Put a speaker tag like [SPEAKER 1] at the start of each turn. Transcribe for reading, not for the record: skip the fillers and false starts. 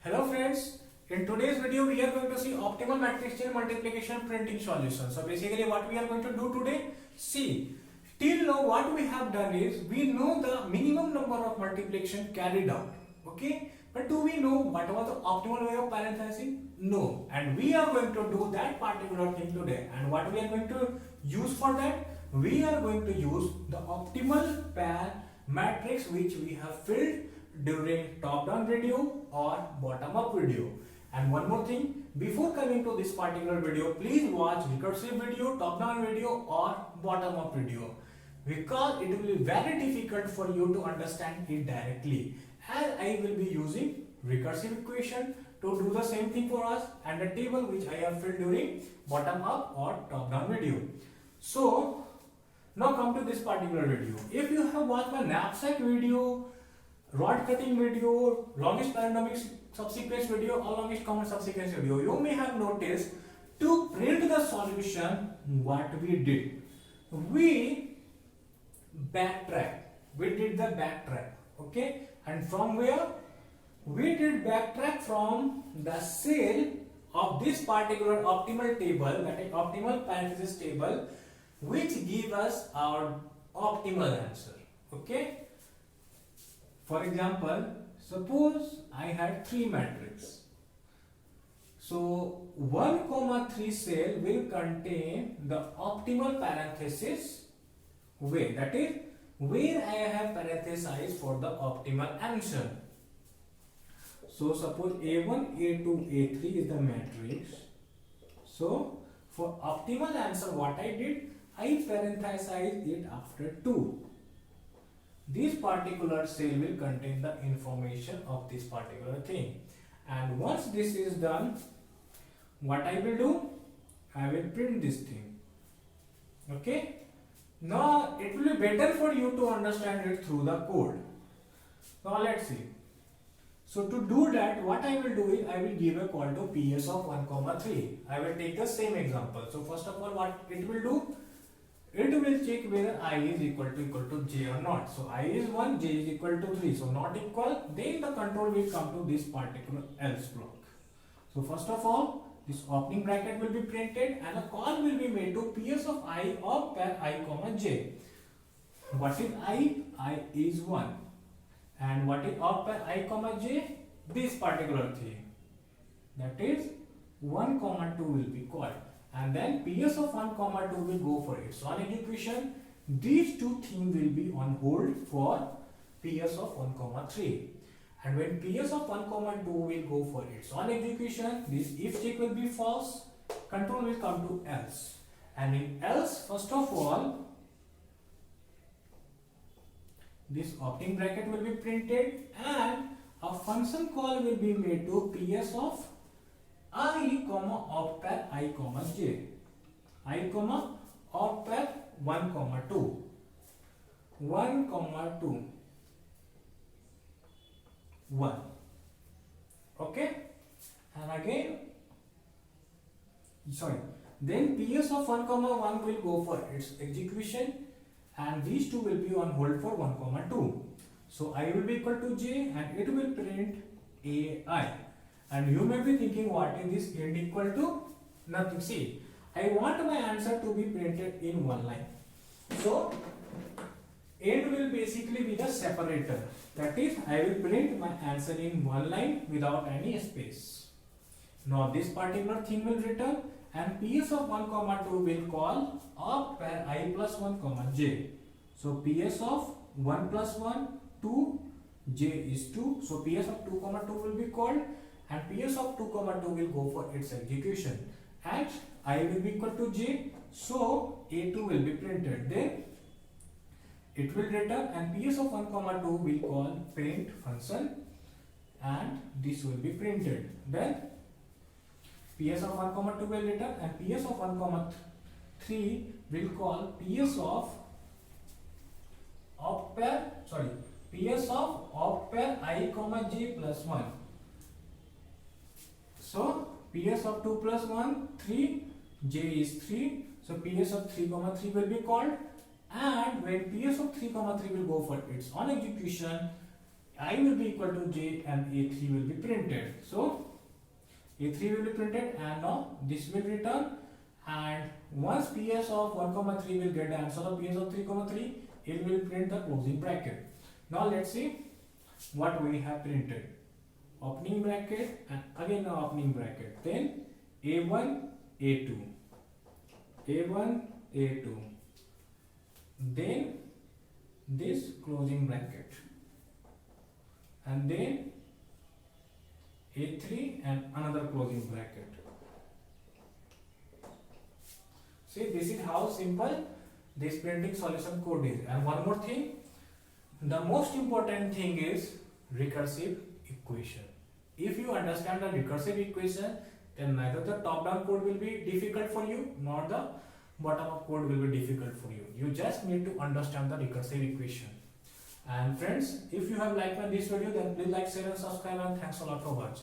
[SPEAKER 1] Hello friends, in today's video we are going to see optimal matrix chain multiplication printing solution. So basically what we are going to do today, see, till now what we have done is we know the minimum number of multiplication carried out, okay? But do we know what was the optimal way of parenthesizing? No, and we are going to do that particular thing today. And what we are going to use for that? We are going to use the optimal pair matrix which we have filled during top-down video or bottom-up video. And one more thing, before coming to this particular video, please watch recursive video, top-down video or bottom-up video, because it will be very difficult for you to understand it directly, as I will be using recursive equation to do the same thing for us and the table which I have filled during bottom-up or top-down video. So now come to this particular video. If you have watched my knapsack video, rod cutting video, longest paranamic subsequence video or longest common subsequence video, you may have noticed to print the solution what we did. We did the backtrack, okay? And from where? We did backtrack from the cell of this particular optimal table, that is optimal parenthesis table, which give us our optimal answer, okay? For example, suppose I had 3 matrix. So 1,3 cell will contain the optimal parenthesis way, that is where I have parenthesized for the optimal answer. So suppose A1, A2, A3 is the matrix. So for optimal answer what I did, I parenthesized it after 2. This particular cell will contain the information of this particular thing. And once this is done, what I will do? I will print this thing. Okay? Now it will be better for you to understand it through the code. Now let's see. So to do that, what I will do is I will give a call to PS of 1,3. I will take the same example. So first of all, what it will do? It will check whether I is equal to j or not. So I is 1, j is equal to 3. So not equal, then the control will come to this particular else block. So first of all, this opening bracket will be printed and a call will be made to PS of I of pair I comma j. What is I? I is 1. And what is of pair I comma j? This particular thing. That is 1, 2 will be called. And then PS of 1, 2 will go for its own execution. These two things will be on hold for PS of 1, 3. And when PS of 1, 2 will go for its own execution, this if check will be false, control will come to else. And in else, first of all, this opening bracket will be printed and a function call will be made to PS of I comma of pair I comma j. I comma of pair 1, 2. 1, 2. 1. Okay? And again, then PS of 1, 1 will go for its execution and these two will be on hold for 1, 2. So I will be equal to j and it will print AI. And you may be thinking, what is this end equal to? Nothing. See, I want my answer to be printed in one line. So, end will basically be the separator. That is, I will print my answer in one line without any space. Now, this particular thing will return and PS of 1, 2 will call of pair I plus 1, j. So, PS of 1 plus 1, 2, j is 2. So, PS of 2, 2 will be called. And PS of 2, 2 will go for its execution and I will be equal to j, so A2 will be printed. Then it will return and PS of 1, 2 will call print function and this will be printed. Then PS of 1, 2 will return and PS of 1, 3 will call PS of pair I comma j plus 1. So PS of 2 plus 1, 3, j is 3. So PS of 3, 3 will be called and when PS of 3, 3 will go for its own execution, I will be equal to j and A3 will be printed. So A3 will be printed and now this will return, and once PS of 1 comma 3 will get the answer of PS of 3 comma 3, it will print the closing bracket. Now let's see what we have printed. Opening bracket and again an opening bracket, then A1 A2, A1 A2, then this closing bracket, and then A3 and another closing bracket. See, this is how simple this printing solution code is. And one more thing, the most important thing is recursive equation. If you understand the recursive equation, then neither the top down code will be difficult for you nor the bottom up code will be difficult for you. You just need to understand the recursive equation. And friends, if you have liked this video, then please like, share and subscribe, and thanks a lot for watching.